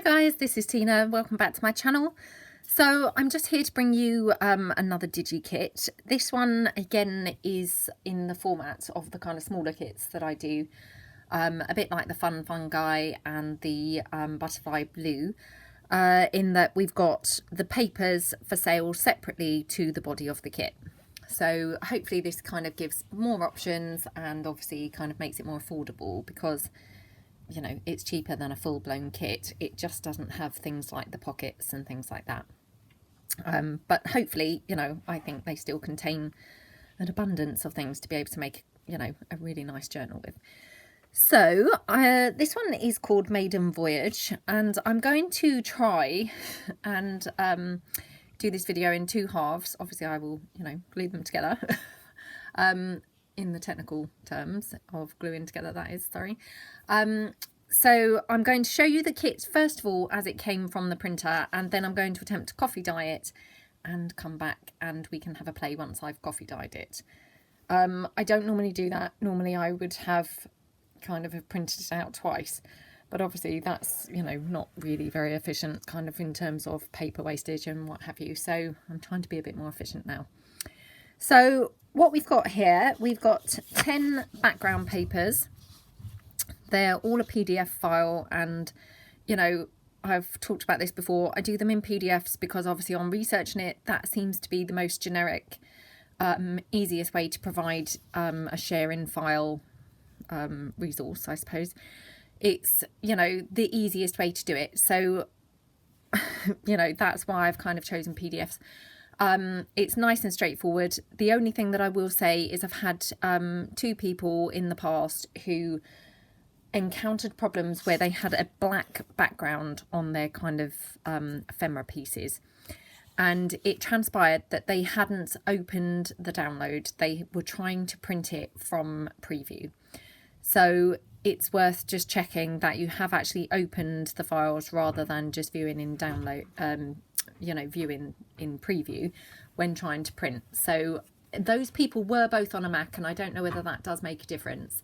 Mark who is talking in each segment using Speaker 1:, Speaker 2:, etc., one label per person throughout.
Speaker 1: Hi guys, this is Tina. Welcome back to my channel. So I'm just here to bring you another digi kit. This one again is in the format of the kind of smaller kits that I do, a bit like the Fun Fungi and the Butterfly Blue, in that we've got the papers for sale separately to the body of the kit. So hopefully this kind of gives more options and obviously kind of makes it more affordable, because you know, it's cheaper than a full-blown kit. It just doesn't have things like the pockets and things like that. But hopefully, you know, I think they still contain an abundance of things to be able to make, you know, a really nice journal with. So this one is called Maiden Voyage, and I'm going to try and do this video in two halves. Obviously I will, you know, glue them together. In the technical terms of gluing together, that is, sorry. So I'm going to show you the kit first of all as it came from the printer, and then I'm going to attempt to coffee dye it and come back and we can have a play once I've coffee dyed it. I don't normally do that. Normally I would have kind of printed it out twice, but obviously that's, you know, not really very efficient kind of in terms of paper wastage and what have you. So I'm trying to be a bit more efficient now. So what we've got here, we've got 10 background papers. They're all a PDF file, and you know, I've talked about this before. I do them in PDFs because obviously on researching it, that seems to be the most generic, easiest way to provide a sharing file resource, I suppose. It's, you know, the easiest way to do it. So, you know, that's why I've kind of chosen PDFs. It's nice and straightforward. The only thing that I will say is I've had two people in the past who encountered problems where they had a black background on their kind of ephemera pieces, and it transpired that they hadn't opened the download. They were trying to print it from preview. So it's worth just checking that you have actually opened the files rather than just viewing in download, you know, viewing in preview when trying to print. So those people were both on a Mac, and I don't know whether that does make a difference.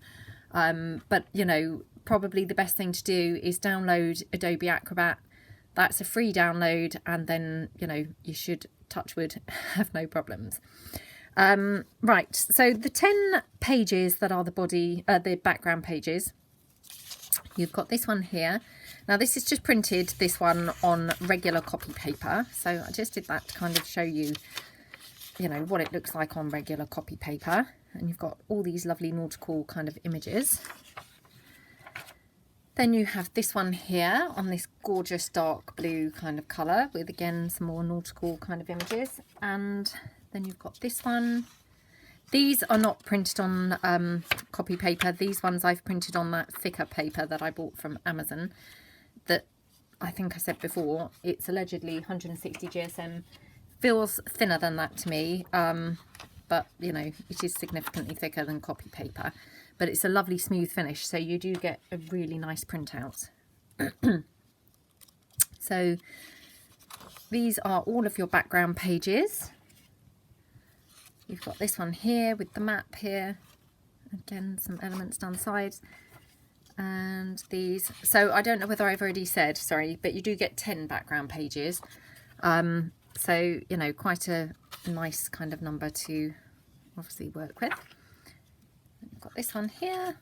Speaker 1: But you know, probably the best thing to do is download Adobe Acrobat. That's a free download, and then, you know, you should, touch wood, have no problems. Right, so the 10 pages that are the body, the background pages, you've got this one here. Now this is just printed, this one, on regular copy paper. So I just did that to kind of show you, you know, what it looks like on regular copy paper. And you've got all these lovely nautical kind of images. Then you have this one here on this gorgeous dark blue kind of colour with, again, some more nautical kind of images. And then you've got this one. These are not printed on copy paper. These ones I've printed on that thicker paper that I bought from Amazon. That, I think I said before, it's allegedly 160 GSM. Feels thinner than that to me. But, you know, it is significantly thicker than copy paper. But it's a lovely smooth finish, so you do get a really nice printout. So these are all of your background pages. You've got this one here with the map here. Again, some elements down the sides. And these. So I don't know whether I've already said, sorry, but you do get 10 background pages. So, you know, quite a nice kind of number to obviously work with. I've got this one here.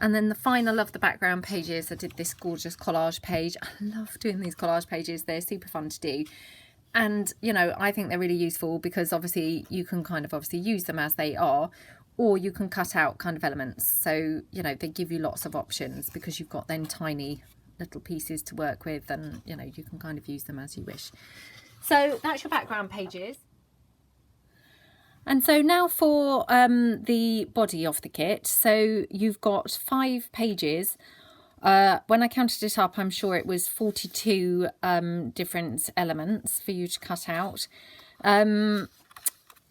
Speaker 1: And then the final of the background pages, I did this gorgeous collage page. I love doing these collage pages. They're super fun to do. And, you know, I think they're really useful because obviously you can kind of obviously use them as they are, or you can cut out kind of elements. So, you know, they give you lots of options because you've got then tiny little pieces to work with, and, you know, you can kind of use them as you wish. So that's your background pages. And so now for the body of the kit. So you've got 5 pages. When I counted it up, I'm sure it was 42 different elements for you to cut out.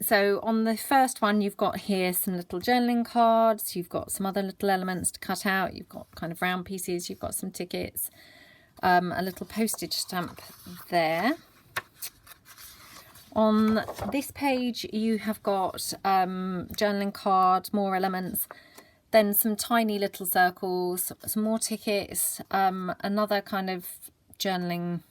Speaker 1: So on the first one, you've got here some little journaling cards. You've got some other little elements to cut out. You've got kind of round pieces. You've got some tickets, a little postage stamp there. On this page, you have got journaling card, more elements. then some tiny little circles, some more tickets, another kind of journaling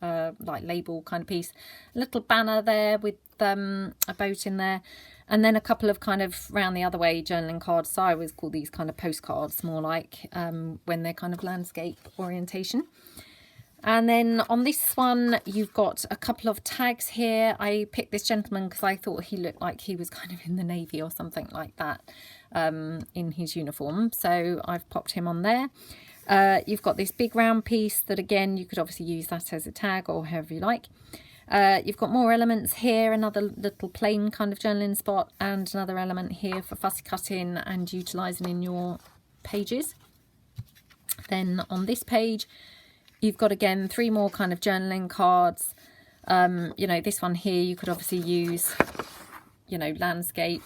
Speaker 1: like label kind of piece, a little banner there with a boat in there, and then a couple of kind of round the other way journaling cards. So I always call these kind of postcards, more like when they're kind of landscape orientation. And then on this one, you've got a couple of tags here. I picked this gentleman because I thought he looked like he was kind of in the Navy or something like that in his uniform. So I've popped him on there. You've got this big round piece that, again, you could obviously use that as a tag or however you like. You've got more elements here, another little plain kind of journaling spot, and another element here for fussy cutting and utilising in your pages. Then on this page, you've got, again, 3 more kind of journaling cards. You know, this one here, you could obviously use, you know, landscape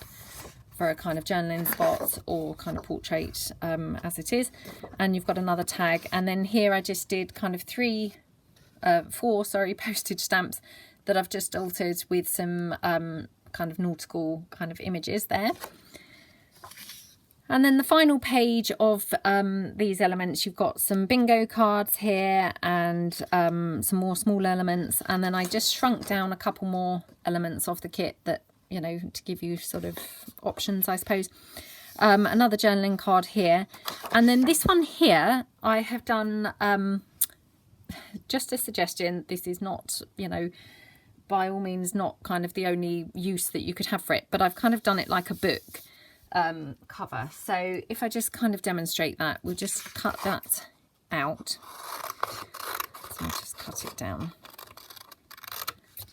Speaker 1: for a kind of journaling spot or kind of portrait as it is. And you've got another tag. And then here I just did kind of 4 postage stamps that I've just altered with some kind of nautical kind of images there. And then the final page of these elements, you've got some bingo cards here and some more small elements. And then I just shrunk down a couple more elements of the kit that, you know, to give you sort of options, I suppose. Another journaling card here. And then this one here, I have done just a suggestion. This is not, you know, by all means not kind of the only use that you could have for it, but I've kind of done it like a book cover. So if I just kind of demonstrate that, we'll just cut that out. So I'll just cut it down,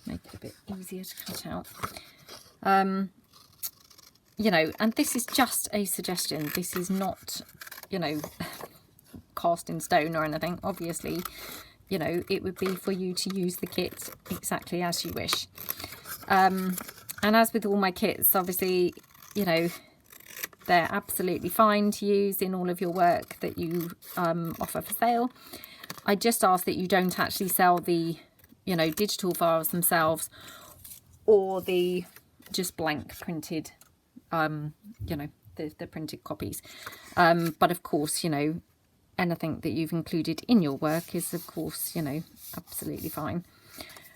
Speaker 1: make it a bit easier to cut out. You know, and this is just a suggestion. This is not, you know, cast in stone or anything. Obviously, you know, it would be for you to use the kit exactly as you wish. And as with all my kits, obviously, you know, they're absolutely fine to use in all of your work that you offer for sale. I just ask that you don't actually sell the, you know, digital files themselves or the just blank printed, you know, the printed copies. But of course, you know, anything that you've included in your work is, of course, you know, absolutely fine.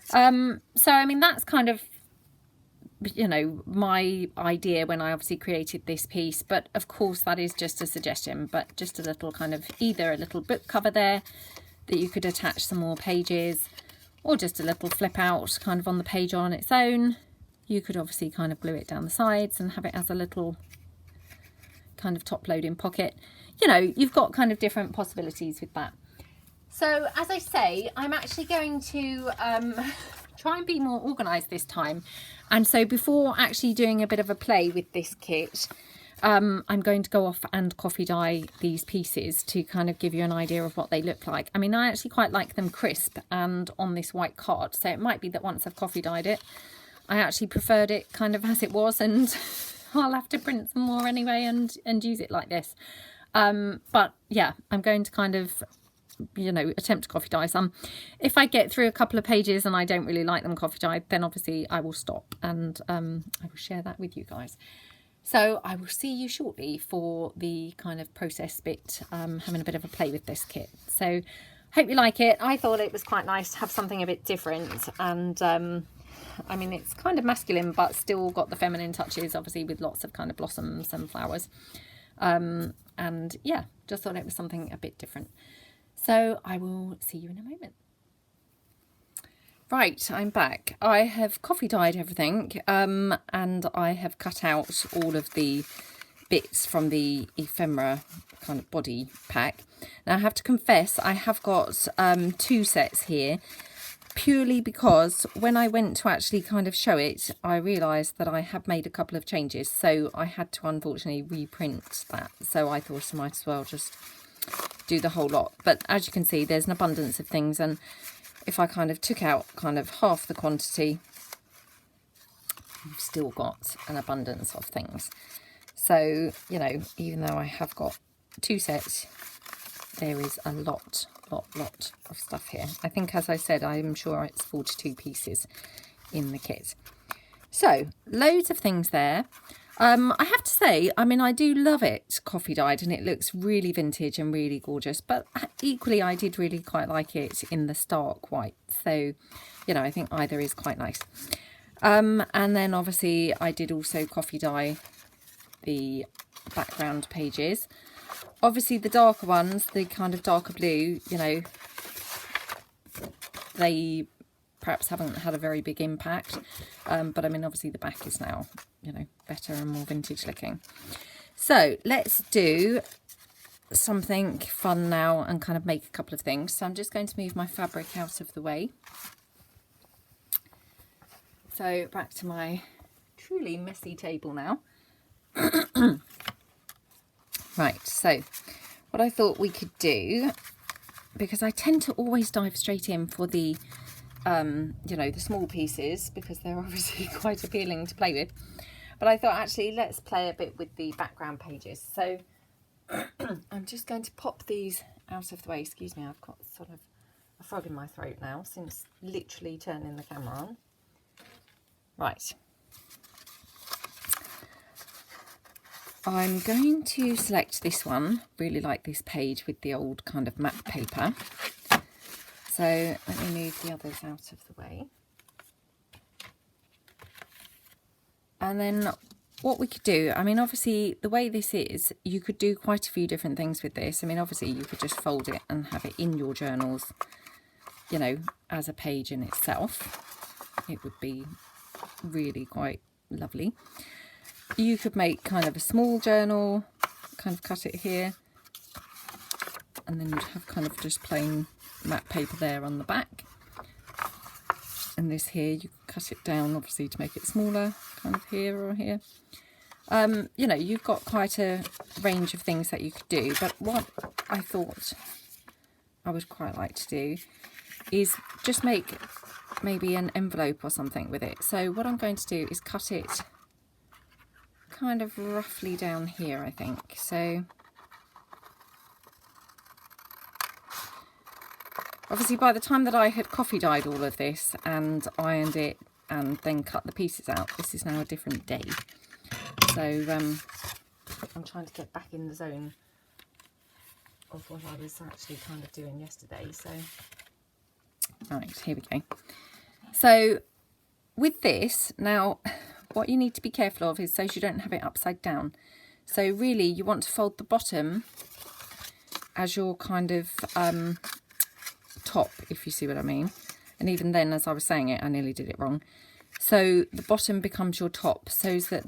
Speaker 1: So, I mean, that's kind of, you know, my idea when I obviously created this piece, but of course that is just a suggestion, but just a little kind of either a little book cover there that you could attach some more pages, or just a little flip out kind of on the page on its own. You could obviously kind of glue it down the sides and have it as a little kind of top loading pocket. You know, you've got kind of different possibilities with that. So as I say, I'm actually going to try and be more organised this time. And so before actually doing a bit of a play with this kit, I'm going to go off and coffee dye these pieces to kind of give you an idea of what they look like. I mean, I actually quite like them crisp and on this white card. So it might be that once I've coffee dyed it, I actually preferred it kind of as it was, and I'll have to print some more anyway and use it like this. But yeah, I'm going to kind of, you know, attempt to coffee dye some. If I get through a couple of pages and I don't really like them coffee dyed, then obviously I will stop and I will share that with you guys. So I will see you shortly for the kind of process bit, having a bit of a play with this kit. So hope you like it. I thought it was quite nice to have something a bit different, and I mean, it's kind of masculine but still got the feminine touches, obviously, with lots of kind of blossoms and flowers. And yeah, just thought it was something a bit different. So I will see you in a moment. Right, I'm back. I have coffee dyed everything, and I have cut out all of the bits from the ephemera kind of body pack. Now I have to confess, I have got 2 sets here, purely because when I went to actually kind of show it, I realised that I had made a couple of changes, so I had to unfortunately reprint that. So I thought I might as well just do the whole lot. But as you can see, there's an abundance of things, and if I kind of took out kind of half the quantity, you've still got an abundance of things. So, you know, even though I have got 2 sets, there is a lot of stuff here. I think, as I said, I'm sure it's 42 pieces in the kit. So loads of things there. I have to say, I mean, I do love it coffee dyed, and it looks really vintage and really gorgeous, but equally I did really quite like it in the stark white. So, you know, I think either is quite nice. And then obviously I did also coffee dye the background pages. Obviously the darker ones, the kind of darker blue, you know, they perhaps haven't had a very big impact, but I mean obviously the back is now, you know, better and more vintage looking. So let's do something fun now and kind of make a couple of things. So I'm just going to move my fabric out of the way. So back to my truly messy table now. Right, so what I thought we could do, because I tend to always dive straight in for the you know, the small pieces, because they're obviously quite appealing to play with, but I thought actually let's play a bit with the background pages. So I'm just going to pop these out of the way. Excuse me, I've got sort of a frog in my throat now since literally turning the camera on. Right, I'm going to select this one. Really like this page with the old kind of matte paper. So let me move the others out of the way. And then what we could do, I mean, obviously the way this is, you could do quite a few different things with this. I mean, obviously you could just fold it and have it in your journals, you know, as a page in itself. It would be really quite lovely. You could make kind of a small journal, kind of cut it here, and then you'd have kind of just plain matte paper there on the back. And this here, you can cut it down obviously to make it smaller, kind of here or here. You know, you've got quite a range of things that you could do, but what I thought I would quite like to do is just make maybe an envelope or something with it. So what I'm going to do is cut it kind of roughly down here, I think. So obviously by the time that I had coffee dyed all of this and ironed it and then cut the pieces out, this is now a different day. So I'm trying to get back in the zone of what I was actually kind of doing yesterday. So right, here we go. So with this now, what you need to be careful of is so you don't have it upside down. So really you want to fold the bottom as your kind of top, if you see what I mean. And even then, as I was saying it, I nearly did it wrong. So the bottom becomes your top, so that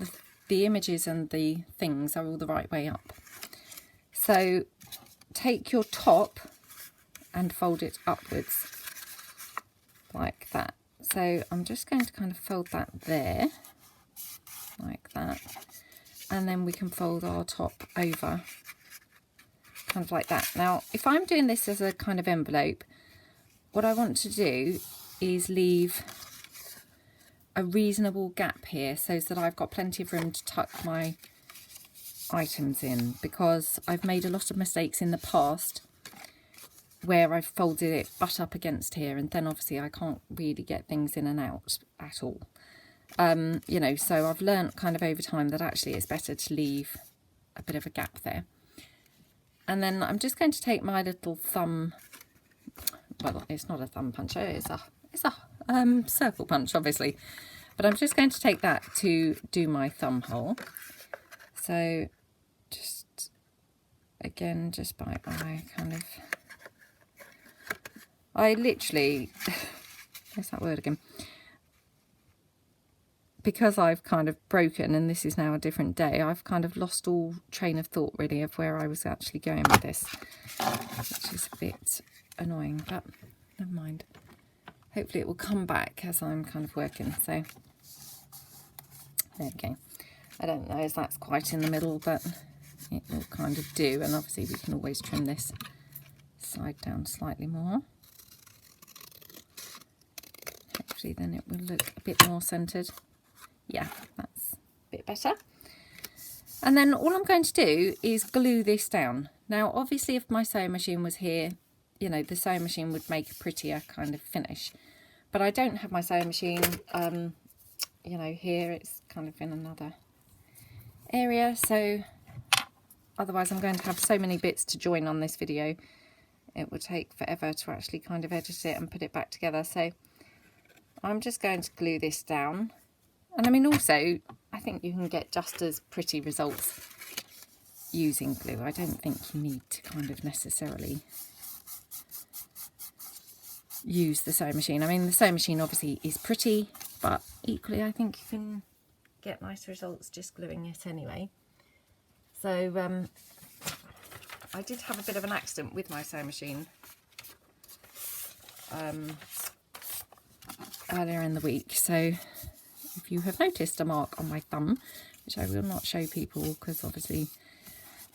Speaker 1: the images and the things are all the right way up. So take your top and fold it upwards like that. So I'm just going to kind of fold that there, like that. And then we can fold our top over, kind of like that. Now, if I'm doing this as a kind of envelope, what I want to do is leave a reasonable gap here so that I've got plenty of room to tuck my items in, because I've made a lot of mistakes in the past where I've folded it butt up against here, and then obviously I can't really get things in and out at all. You know, so I've learnt kind of over time that actually it's better to leave a bit of a gap there. And then I'm just going to take my little thumb, well, it's not a thumb puncher, it's a circle punch, obviously, but I'm just going to take that to do my thumb hole. So just again, just by eye, kind of, I literally, there's that word again, because I've kind of broken and this is now a different day, I've kind of lost all train of thought really of where I was actually going with this, which is a bit annoying, but never mind. Hopefully it will come back as I'm kind of working. So there we go. I don't know if that's quite in the middle, but it will kind of do. And obviously we can always trim this side down slightly more. Hopefully then it will look a bit more centered. Yeah, that's a bit better. And then all I'm going to do is glue this down. Now, obviously, if my sewing machine was here, you know, the sewing machine would make a prettier kind of finish. But I don't have my sewing machine, you know, here. It's kind of in another area, so otherwise I'm going to have so many bits to join on this video. It would take forever to actually kind of edit it and put it back together. So I'm just going to glue this down. And I mean, also, I think you can get just as pretty results using glue. I don't think you need to kind of necessarily use the sewing machine. I mean, the sewing machine obviously is pretty, but equally I think you can get nice results just gluing it anyway. So I did have a bit of an accident with my sewing machine earlier in the week. So if you have noticed a mark on my thumb, which I will not show people because obviously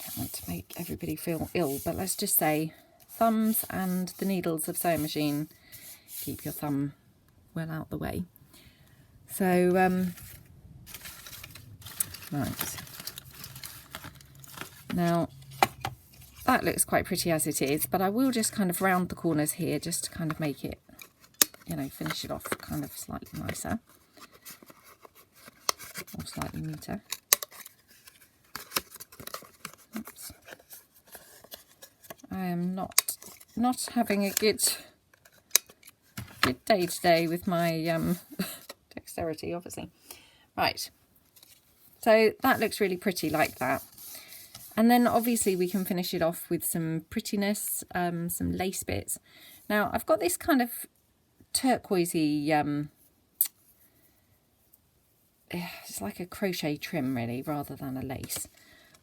Speaker 1: I don't want to make everybody feel ill, but let's just say thumbs and the needles of sewing machine, keep your thumb well out the way. So right, now that looks quite pretty as it is, but I will just kind of round the corners here just to kind of make it, you know, finish it off kind of slightly nicer or slightly neater. Oops. I am not having a good day today with my dexterity, obviously. Right, so that looks really pretty like that. And then obviously we can finish it off with some prettiness, some lace bits. Now I've got this kind of turquoisey, it's like a crochet trim really rather than a lace.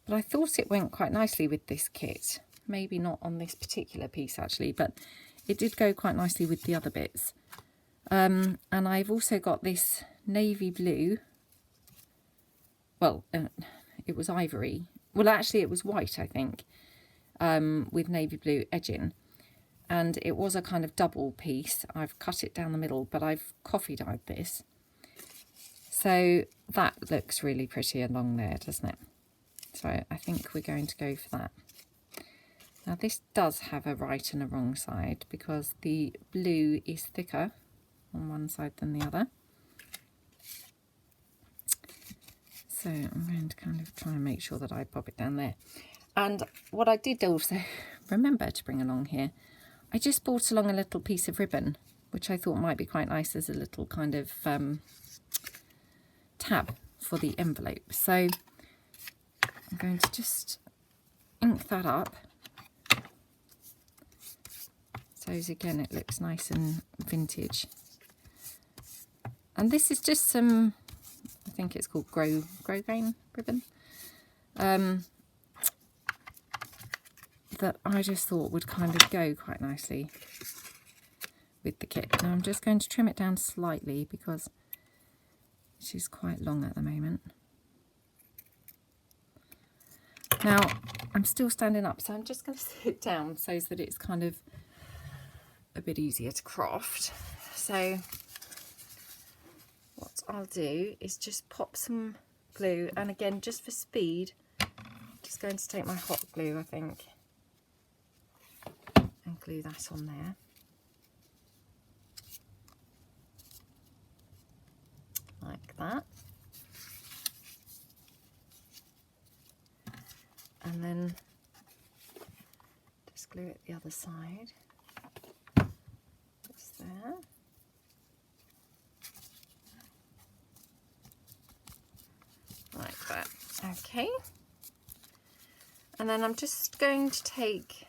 Speaker 1: But I thought it went quite nicely with this kit. Maybe not on this particular piece actually, but it did go quite nicely with the other bits. And I've also got this navy blue, well, it was ivory. Well, actually, it was white, I think, with navy blue edging. And it was a kind of double piece. I've cut it down the middle, but I've coffee dyed this. So that looks really pretty along there, doesn't it? So I think we're going to go for that. Now, this does have a right and a wrong side because the blue is thicker on one side than the other. So I'm going to kind of try and make sure that I pop it down there. And what I did also remember to bring along here, I just brought along a little piece of ribbon, which I thought might be quite nice as a little kind of tab for the envelope. So I'm going to just ink that up. So as again, it looks nice and vintage. And this is just some, I think it's called grosgrain ribbon, that I just thought would kind of go quite nicely with the kit. Now I'm just going to trim it down slightly because she's quite long at the moment. Now I'm still standing up, so I'm just going to sit down so that it's kind of a bit easier to craft. So what I'll do is just pop some glue, and again, just for speed, I'm just going to take my hot glue, I think, and glue that on there. Like that. And then just glue it the other side. Just there. Like that. Okay. And then I'm just going to take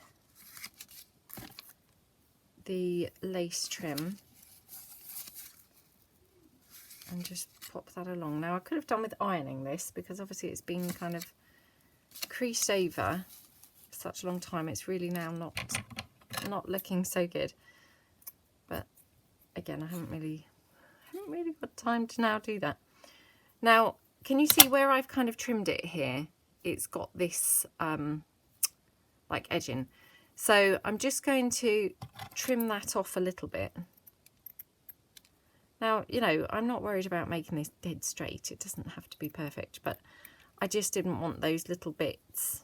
Speaker 1: the lace trim and just pop that along. Now I could have done with ironing this because obviously it's been kind of creased over for such a long time. It's really now not looking so good. But again, I haven't really got time to now do that. Now, can you see where I've kind of trimmed it here? It's got this like edging. So I'm just going to trim that off a little bit. Now, you know, I'm not worried about making this dead straight. It doesn't have to be perfect, but I just didn't want those little bits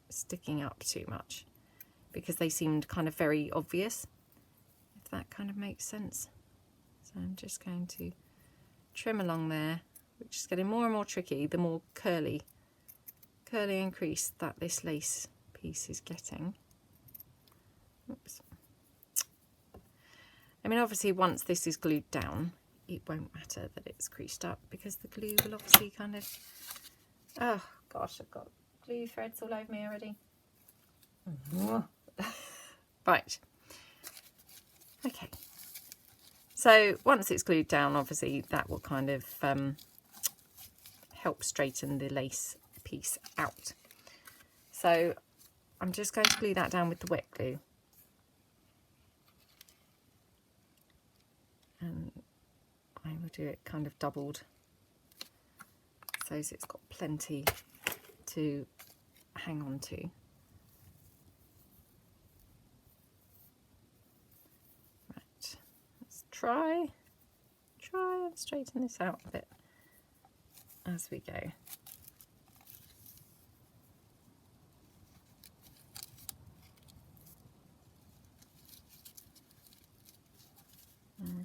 Speaker 1: sticking up too much because they seemed kind of very obvious, if that kind of makes sense. So I'm just going to trim along there which is getting more and more tricky the more curly increase that this lace piece is getting. Oops. I mean, obviously once this is glued down, it won't matter that it's creased up because the glue will obviously kind of, oh gosh, I've got glue threads all over me already. Right, okay, so once it's glued down, obviously that will kind of help straighten the lace piece out. So I'm just going to glue that down with the wet glue. And I will do it kind of doubled so it's got plenty to hang on to. Right, let's try and straighten this out a bit as we go.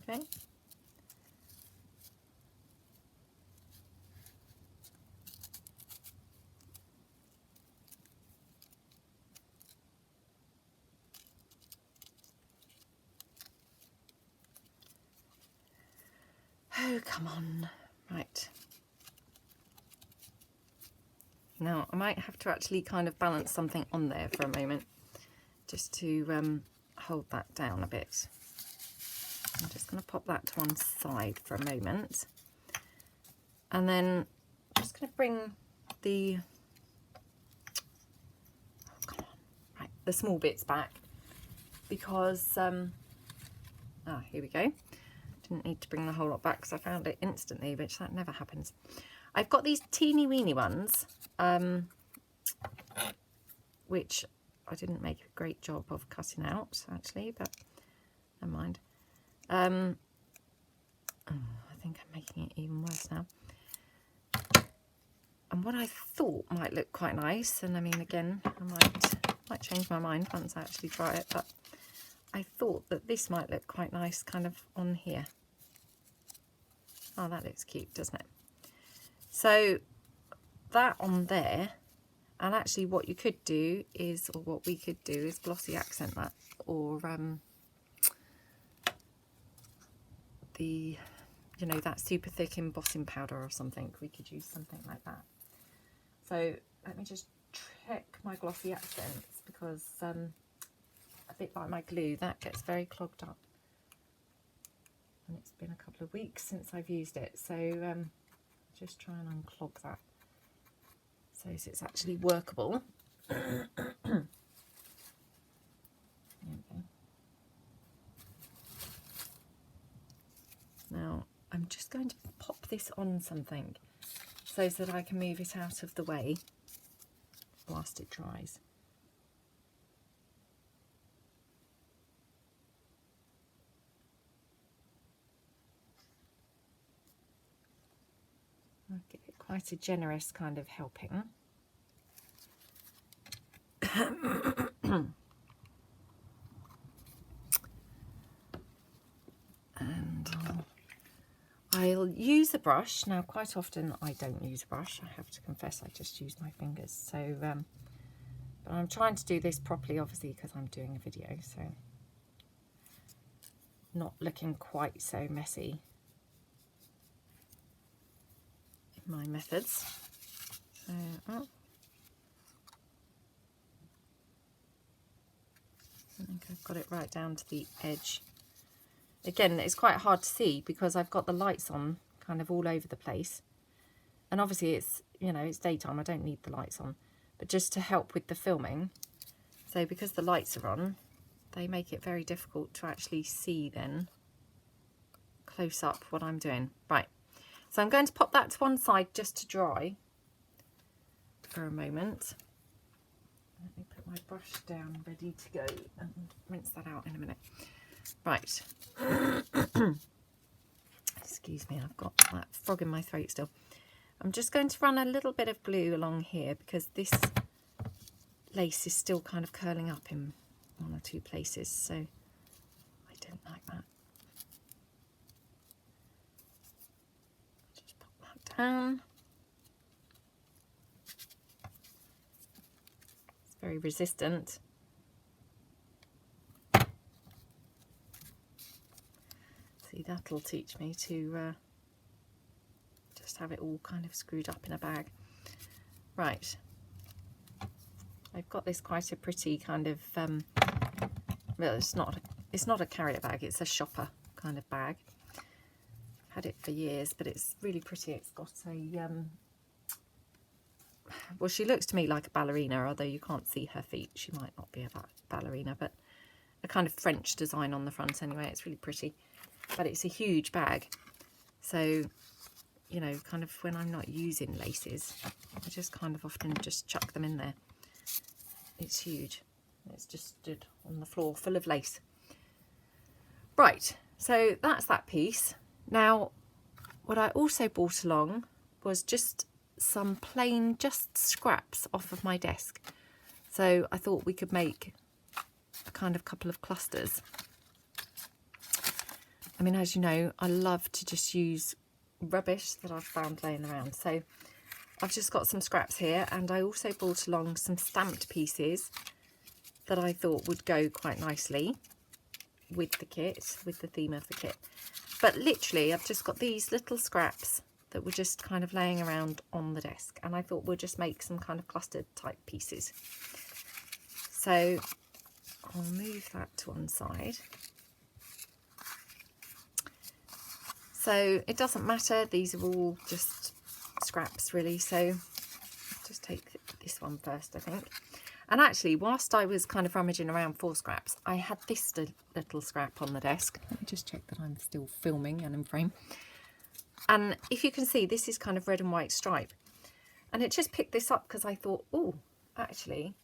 Speaker 1: Okay. Oh, come on. Right. Now, I might have to actually kind of balance something on there for a moment, just to hold that down a bit. I'm just going to pop that to one side for a moment. And then I'm just going to bring the, oh, come on, right, the small bits back, because, here we go. Didn't need to bring the whole lot back because I found it instantly, which that never happens. I've got these teeny weeny ones, which I didn't make a great job of cutting out actually, but never mind. I think I'm making it even worse now. And what I thought might look quite nice, and I mean, again, I might change my mind once I actually try it, but I thought that this might look quite nice kind of on here. Oh, that looks cute, doesn't it? So that on there, and actually what you could do is, or what we could do is glossy accent that, or the, you know, that super thick embossing powder or something. We could use something like that. So let me just check my glossy accents, because a bit like my glue, that gets very clogged up. And it's been a couple of weeks since I've used it, so just try and unclog that so it's actually workable. There we go. Now I'm just going to pop this on something so that I can move it out of the way whilst it dries. I'll give it quite a generous kind of helping. And I'll use a brush. Now, quite often I don't use a brush. I have to confess, I just use my fingers. So, but I'm trying to do this properly, obviously, because I'm doing a video. So, not looking quite so messy in my methods. So, I think I've got it right down to the edge. Again, it's quite hard to see because I've got the lights on kind of all over the place. And obviously it's, you know, it's daytime, I don't need the lights on. But just to help with the filming, so because the lights are on, they make it very difficult to actually see then close up what I'm doing. Right, so I'm going to pop that to one side just to dry for a moment. Let me put my brush down ready to go and rinse that out in a minute. Right. Excuse me, I've got that frog in my throat still. I'm just going to run a little bit of glue along here because this lace is still kind of curling up in one or two places, so I don't like that. Just pop that can. It's very resistant. See, that'll teach me to just have it all kind of screwed up in a bag. Right. I've got this quite a pretty kind of, well, it's not a carrier bag, it's a shopper kind of bag. I've had it for years, but it's really pretty. It's got a, well, she looks to me like a ballerina, although you can't see her feet. She might not be a ballerina, but a kind of French design on the front anyway. It's really pretty, but it's a huge bag. So, you know, kind of when I'm not using laces, I just kind of often just chuck them in there. It's huge. It's just stood on the floor full of lace. Right, so that's that piece. Now, what I also brought along was just some plain, just scraps off of my desk. So I thought we could make a kind of couple of clusters. I mean, as you know, I love to just use rubbish that I've found laying around. So I've just got some scraps here, and I also brought along some stamped pieces that I thought would go quite nicely with the kit, with the theme of the kit. But literally, I've just got these little scraps that were just kind of laying around on the desk, and I thought we'll just make some kind of clustered type pieces. So I'll move that to one side. So it doesn't matter, these are all just scraps really, so just take this one first, I think. And actually, whilst I was kind of rummaging around for scraps, I had this little scrap on the desk. Let me just check that I'm still filming and in frame. And if you can see, this is kind of red and white stripe. And it just picked this up because I thought, oh, actually,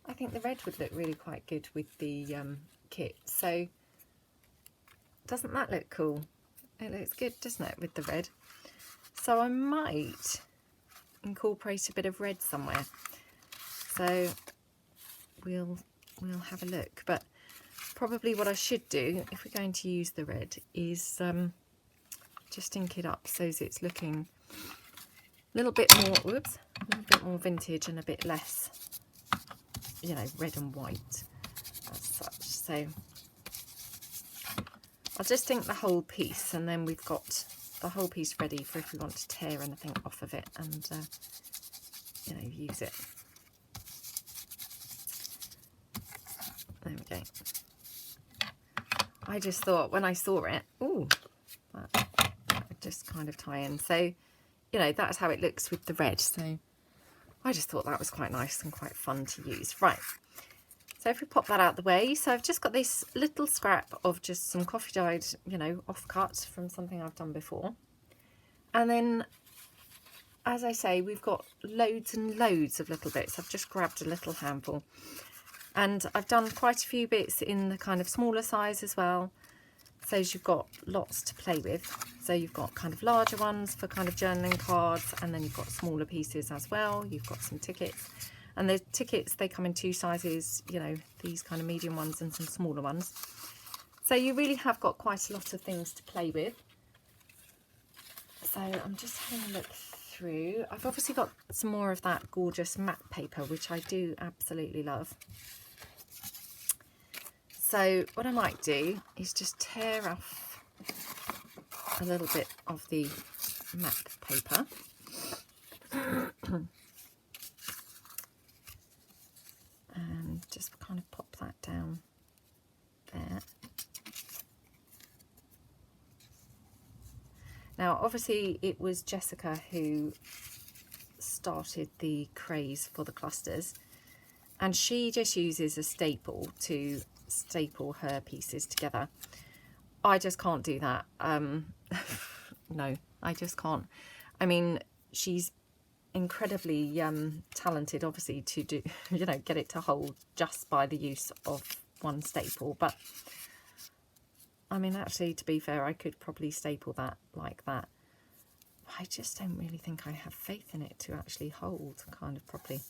Speaker 1: I think the red would look really quite good with the kit. So doesn't that look cool? It looks good, doesn't it, with the red? So I might incorporate a bit of red somewhere. So we'll have a look. But probably what I should do, if we're going to use the red, is just ink it up so that it's looking a little bit more, whoops, a little bit more vintage and a bit less, you know, red and white as such. So I'll just ink the whole piece, and then we've got the whole piece ready for if we want to tear anything off of it and, you know, use it. There we go. I just thought when I saw it, ooh, that would just kind of tie in. So, you know, that's how it looks with the red. So I just thought that was quite nice and quite fun to use. Right. So if we pop that out the way, so I've just got this little scrap of just some coffee dyed, you know, offcut from something I've done before. And then, as I say, we've got loads and loads of little bits. I've just grabbed a little handful. And I've done quite a few bits in the kind of smaller size as well. So you've got lots to play with. So you've got kind of larger ones for kind of journaling cards, and then you've got smaller pieces as well. You've got some tickets. And the tickets, they come in two sizes, you know, these kind of medium ones and some smaller ones. So you really have got quite a lot of things to play with. So I'm just having a look through. I've obviously got some more of that gorgeous matte paper, which I do absolutely love. So what I might do is just tear off a little bit of the matte paper. And just kind of pop that down there. Now, obviously, it was Jessica who started the craze for the clusters, and she just uses a staple to staple her pieces together. I just can't do that. No, I just can't. I mean, she's incredibly talented, obviously, to do, you know, get it to hold just by the use of one staple. But I mean, actually, to be fair, I could probably staple that like that. I just don't really think I have faith in it to actually hold kind of properly.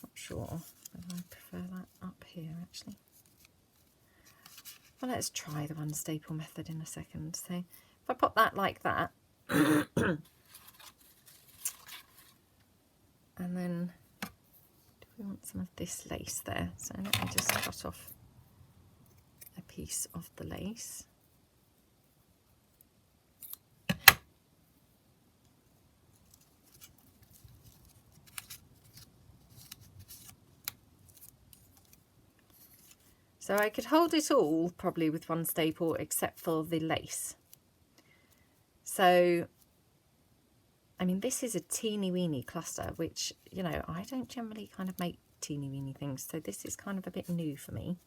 Speaker 1: Not sure whether I prefer that up here, actually. Well, let's try the one staple method in a second. So if I pop that like that, And then do we want some of this lace there? So let me just cut off a piece of the lace. So I could hold it all probably with one staple except for the lace. So, I mean, this is a teeny weeny cluster, which, you know, I don't generally kind of make teeny weeny things. So this is kind of a bit new for me.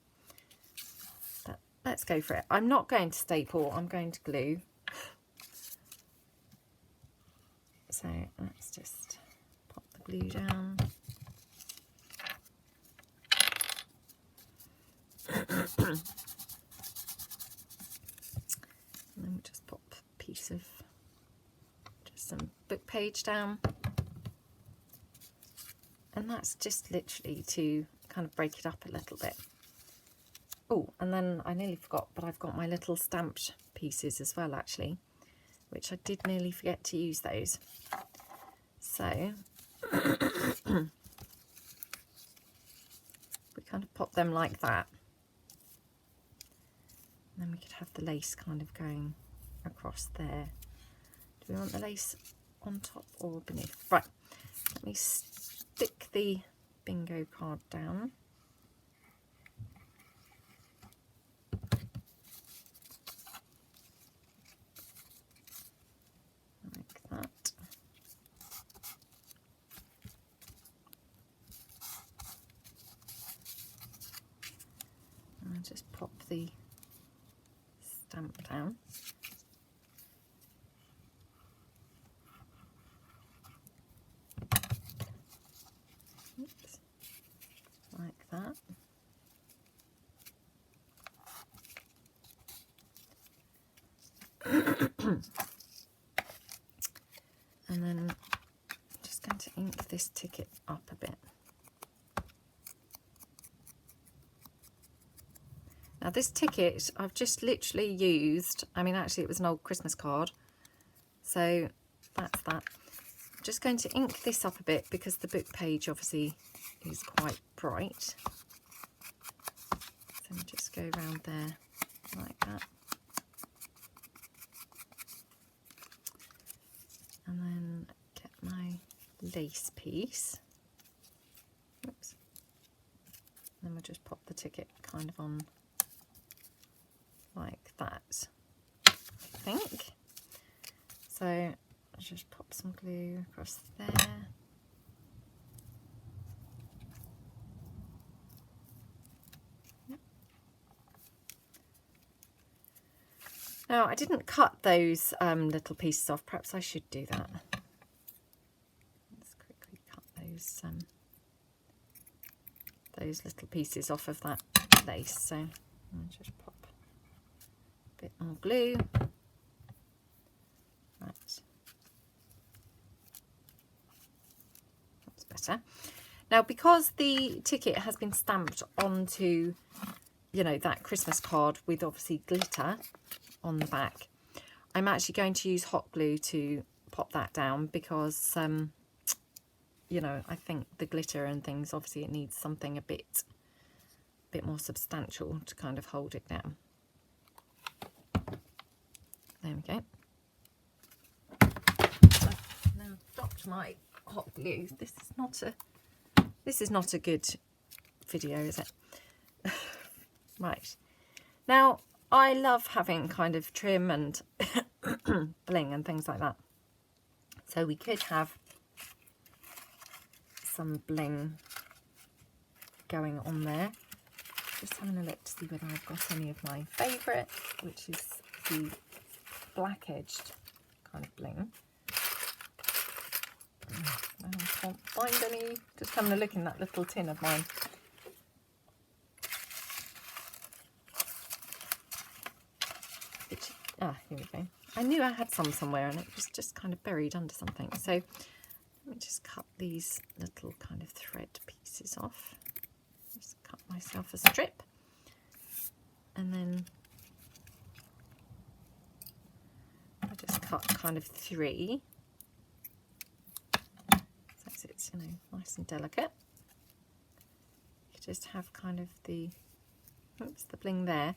Speaker 1: But let's go for it. I'm not going to staple, I'm going to glue. So let's just pop the glue down. And then we'll just pop a piece of just some book page down. And that's just literally to kind of break it up a little bit. Oh, and then I nearly forgot, but I've got my little stamped pieces as well, actually, which I did nearly forget to use those. So we kind of pop them like that. And then we could have the lace kind of going across there. Do we want the lace on top or beneath? Right, let me stick the bingo card down. Like that. And I'll just pop the stamp down. Oops. Like that. And then I'm just going to ink this ticket up a bit. Now this ticket I've just literally used, I mean actually it was an old Christmas card, so that's that. I'm just going to ink this up a bit because the book page obviously is quite bright. So I'll just go around there like that. And then get my lace piece. Oops. And then we'll just pop the ticket kind of on like that, I think. So I'll just pop some glue across there. Now I didn't cut those little pieces off, perhaps I should do that. Let's quickly cut those little pieces off of that lace. So I'll just pop a bit more glue. Right. That's better. Now because the ticket has been stamped onto, you know, that Christmas card with obviously glitter on the back, I'm actually going to use hot glue to pop that down because you know, I think the glitter and things, obviously it needs something a bit more substantial to kind of hold it down. There we go. So now I've dropped my hot glue. This is not a good video, is it? Right. Now I love having kind of trim and bling and things like that. So we could have some bling going on there. Just having a look to see whether I've got any of my favourite, which is the black edged kind of bling. I can't find any. Just having a look in that little tin of mine. Here we go. I knew I had some somewhere and it was just kind of buried under something. So let me just cut these little kind of thread pieces off. Just cut myself a strip. And then I just cut kind of 3. So it's you know, nice and delicate. You just have kind of the, oops, the bling there.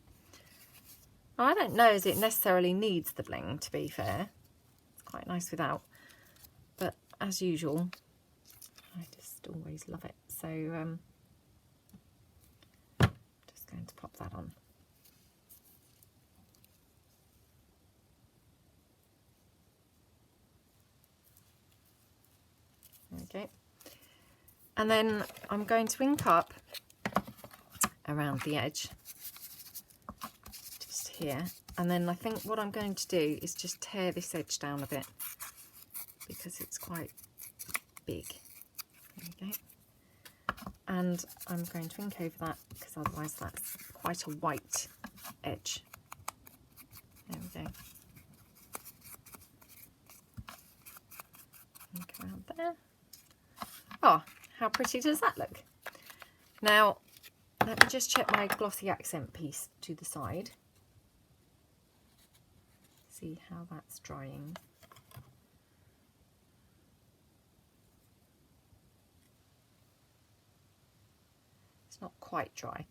Speaker 1: Now, I don't know as it necessarily needs the bling, to be fair. It's quite nice without, but as usual, I just always love it. So just going to pop that on. Okay, and then I'm going to ink up around the edge, just here, and then I think what I'm going to do is just tear this edge down a bit because it's quite big. There we go. And I'm going to ink over that because otherwise that's quite a white edge. There we go. Ink around there. Oh, how pretty does that look? Now, let me just check my glossy accent piece to the side. See how that's drying. It's not quite dry,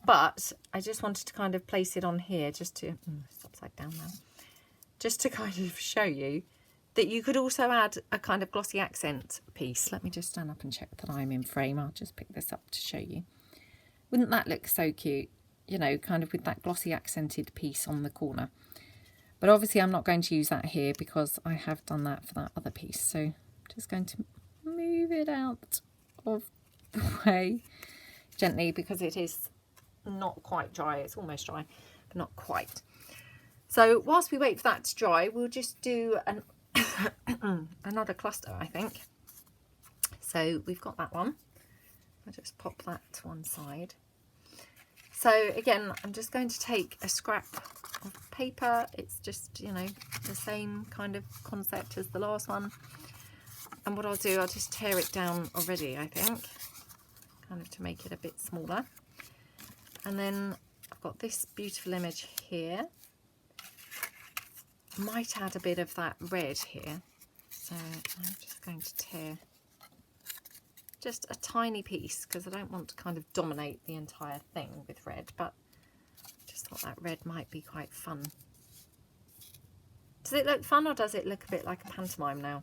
Speaker 1: but I just wanted to kind of place it on here just to, it's upside down now, just to kind of show you that you could also add a kind of glossy accent piece. Let me just stand up and check that I'm in frame. I'll just pick this up to show you. Wouldn't that look so cute? You know, kind of with that glossy accented piece on the corner. But obviously I'm not going to use that here because I have done that for that other piece. So I'm just going to move it out of the way gently because it is not quite dry. It's almost dry, but not quite. So whilst we wait for that to dry, we'll just do an another cluster, I think. So we've got that one. I'll just pop that to one side. So again, I'm just going to take a scrap of paper. It's just, you know, the same kind of concept as the last one. And what I'll do, I'll just tear it down already, I think, kind of to make it a bit smaller. And then I've got this beautiful image here. Might add a bit of that red here, so I'm just going to tear just a tiny piece because I don't want to kind of dominate the entire thing with red, but I just thought that red might be quite fun. Does it look fun or does it look a bit like a pantomime now?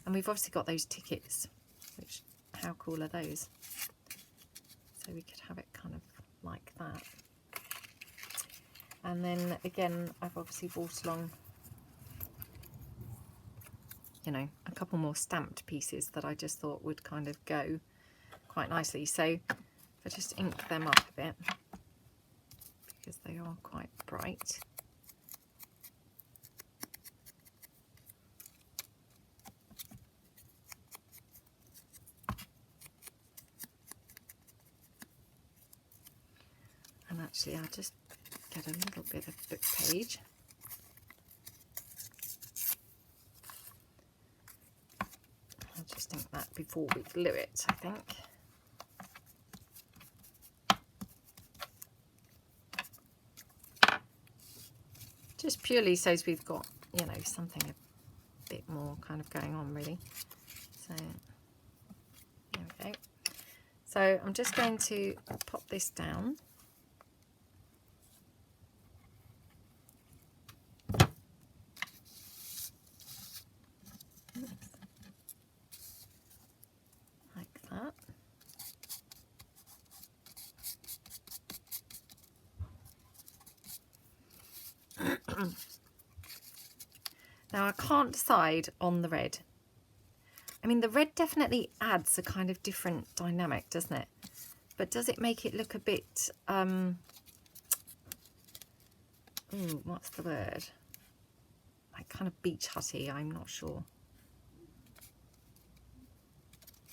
Speaker 1: And we've obviously got those tickets, which, how cool are those? So we could have it kind of like that. And then again, I've obviously brought along, you know, a couple more stamped pieces that I just thought would kind of go quite nicely. So if I just ink them up a bit, because they are quite bright. And actually I'll just get a little bit of book page. Just ink that before we glue it, I think. Just purely so as we've got, you know, something a bit more kind of going on really. So there we go. So I'm just going to pop this down. Now I can't decide on the red. I mean, the red definitely adds a kind of different dynamic, doesn't it? But does it make it look a bit, what's the word? Like kind of beach hutty, I'm not sure.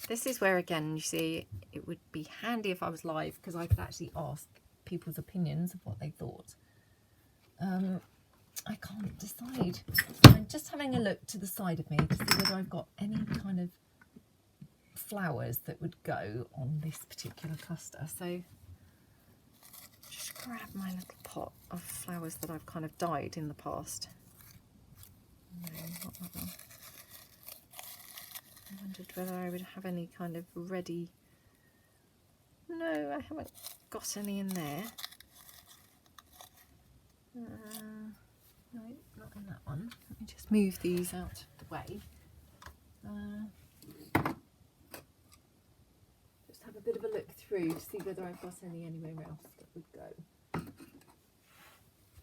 Speaker 1: This is where, again, you see, it would be handy if I was live because I could actually ask people's opinions of what they thought. I can't decide. I'm just having a look to the side of me to see whether I've got any kind of flowers that would go on this particular cluster. So just grab my little pot of flowers that I've kind of dyed in the past. No, not that one. I wondered whether I would have any kind of ready. No, I haven't got any in there. No, not in that one. Let me just move these out of the way. Just have a bit of a look through to see whether I've got any anywhere else that would go.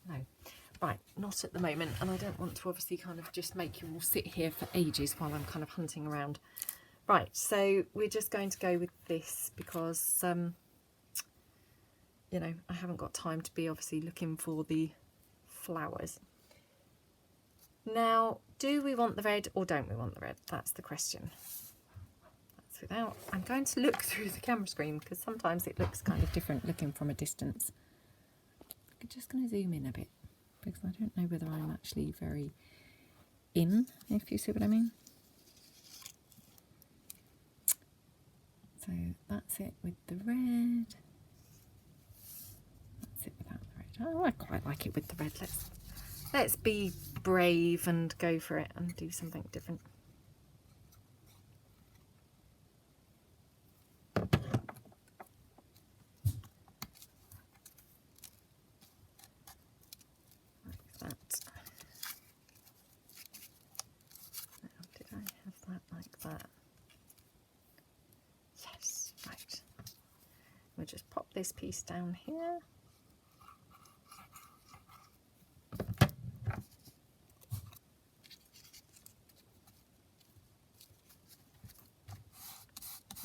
Speaker 1: No. Right, not at the moment, and I don't want to obviously kind of just make you all sit here for ages while I'm kind of hunting around. Right, so we're just going to go with this because, you know, I haven't got time to be obviously looking for the flowers. Now, do we want the red or don't we want the red? That's the question. That's without. I'm going to look through the camera screen because sometimes it looks kind of different looking from a distance. I'm just going to zoom in a bit because I don't know whether I'm actually very in, if you see what I mean. So that's it with the red. That's it without the red. Oh, I quite like it with the red. Let's be brave and go for it and do something different. We'll just pop this piece down here.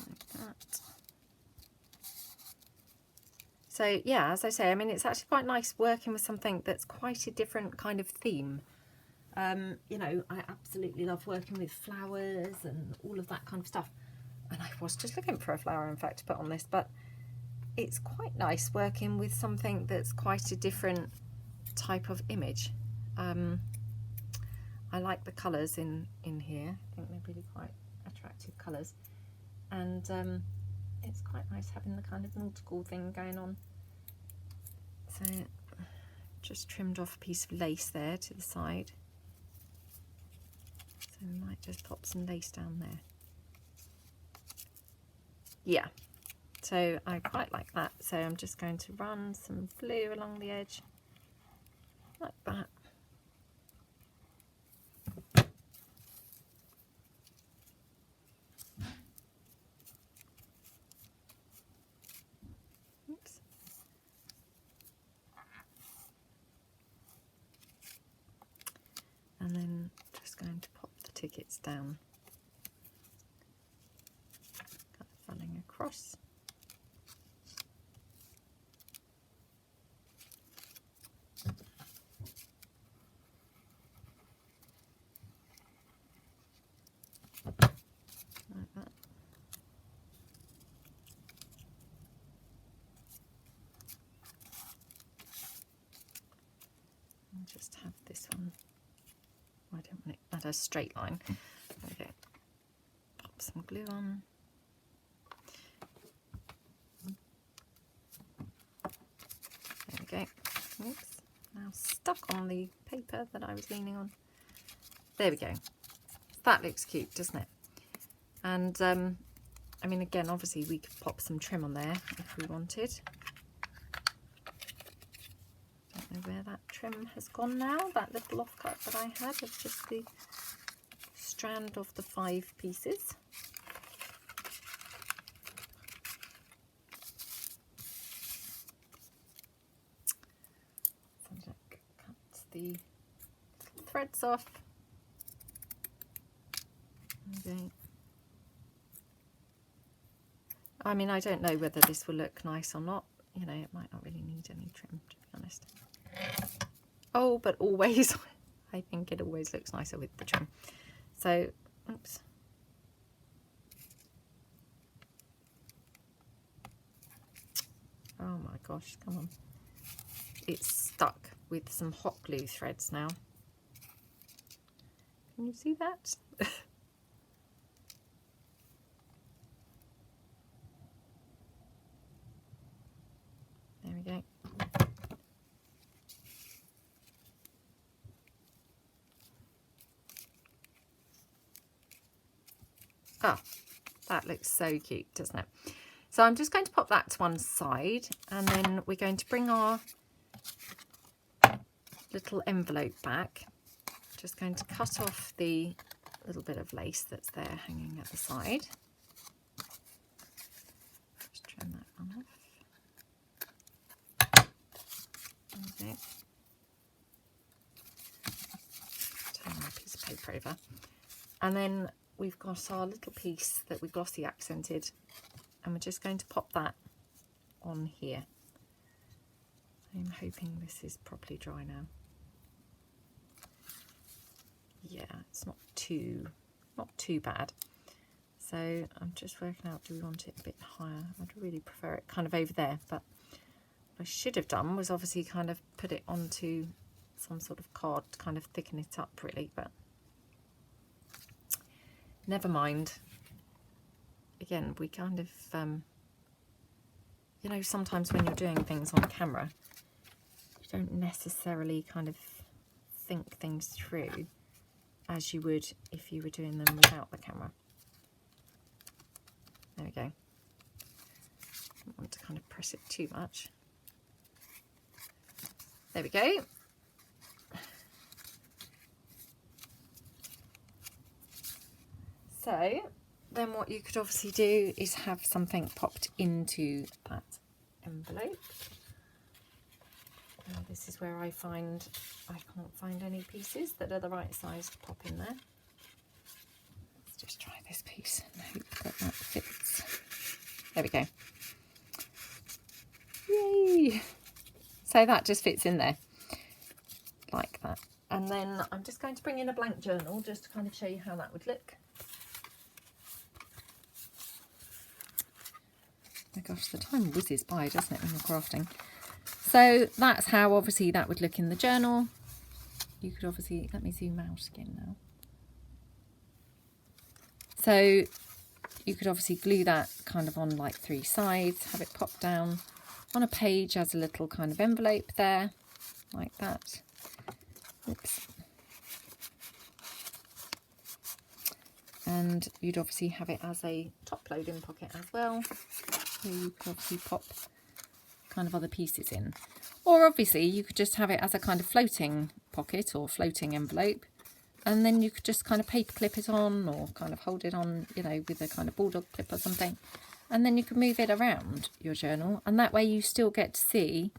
Speaker 1: Like that. So yeah, as I say, I mean, it's actually quite nice working with something that's quite a different kind of theme. You know, I absolutely love working with flowers and all of that kind of stuff. And I was just looking for a flower, in fact, to put on this, but it's quite nice working with something that's quite a different type of image. I like the colours in here. I think they're really quite attractive colours. And it's quite nice having the kind of nautical thing going on. So just trimmed off a piece of lace there to the side. So we might just pop some lace down there. Yeah. So I quite like that, so I'm just going to run some glue along the edge, like that. Oops. And then just going to pop the tickets down, kind of running across. Like that. And just have this one. I don't want it at a straight line. Okay. Pop some glue on. There we go. Oops. Now stuck on the paper that I was leaning on. There we go. That looks cute, doesn't it? And I mean, again, obviously we could pop some trim on there if we wanted. Don't know where that trim has gone now, that little offcut that I had of just the strand of the 5 pieces. So look, cut the threads off. Okay. I mean, I don't know whether this will look nice or not. You know, it might not really need any trim, to be honest. Oh, but always, I think it always looks nicer with the trim. So, oops. Oh my gosh, come on. It's stuck with some hot glue threads now. Can you see that? There we go. Oh, that looks so cute, doesn't it? So I'm just going to pop that to one side, and then we're going to bring our little envelope back. Just going to cut off the little bit of lace that's there hanging at the side. Just trim that one off. Okay. Turn my piece of paper over. And then we've got our little piece that we glossy accented, and we're just going to pop that on here. I'm hoping this is properly dry now. Yeah, it's not too bad. So I'm just working out, do we want it a bit higher? I'd really prefer it kind of over there, but what I should have done was obviously kind of put it onto some sort of card to kind of thicken it up really, but never mind. Again, we kind of, you know, sometimes when you're doing things on camera, you don't necessarily kind of think things through as you would if you were doing them without the camera. There we go. Don't want to kind of press it too much. There we go. So then what you could obviously do is have something popped into that envelope. Now this is where I can't find any pieces that are the right size to pop in there. Let's just try this piece and hope that fits. There we go. Yay! So that just fits in there like that. And then I'm just going to bring in a blank journal just to kind of show you how that would look. Oh my gosh, the time whizzes by, doesn't it, when you're crafting? So that's how obviously that would look in the journal. You could obviously, let me zoom out again now. So you could obviously glue that kind of on like 3 sides, have it pop down on a page as a little kind of envelope there, like that. Oops. And you'd obviously have it as a top loading pocket as well. So you could obviously pop kind of other pieces in. Or obviously you could just have it as a kind of floating pocket or floating envelope, and then you could just kind of paper clip it on or kind of hold it on, you know, with a kind of bulldog clip or something, and then you can move it around your journal, and that way you still get to see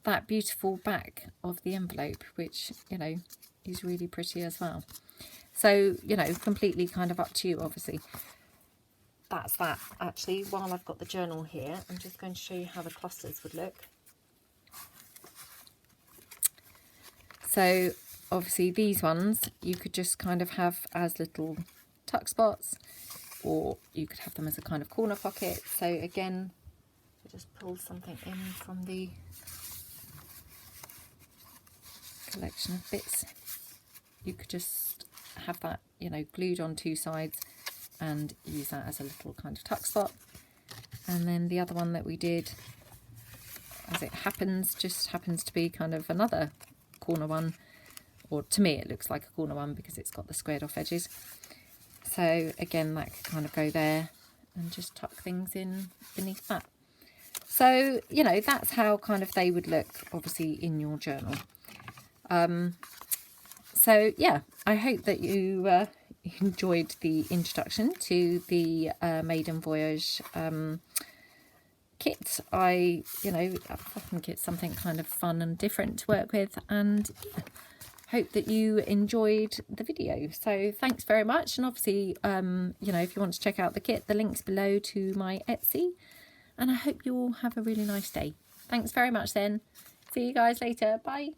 Speaker 1: that beautiful back of the envelope, which, you know, is really pretty as well. So, you know, completely kind of up to you, obviously. That's that. Actually, while I've got the journal here, I'm just going to show you how the clusters would look. So obviously these ones you could just kind of have as little tuck spots, or you could have them as a kind of corner pocket. So again, I just pull something in from the collection of bits. You could just have that, you know, glued on 2 sides and use that as a little kind of tuck spot. And then the other one that we did, as it happens, just happens to be kind of another corner one, or to me it looks like a corner one because it's got the squared off edges. So again, that could kind of go there and just tuck things in beneath that. So, you know, that's how kind of they would look obviously in your journal. So yeah, I hope that you enjoyed the introduction to the Maiden Voyage kit. I think it's something kind of fun and different to work with, and yeah, hope that you enjoyed the video. So thanks very much, and obviously you know, if you want to check out the kit, the link's below to my Etsy, and I hope you all have a really nice day. Thanks very much then. See you guys later. Bye.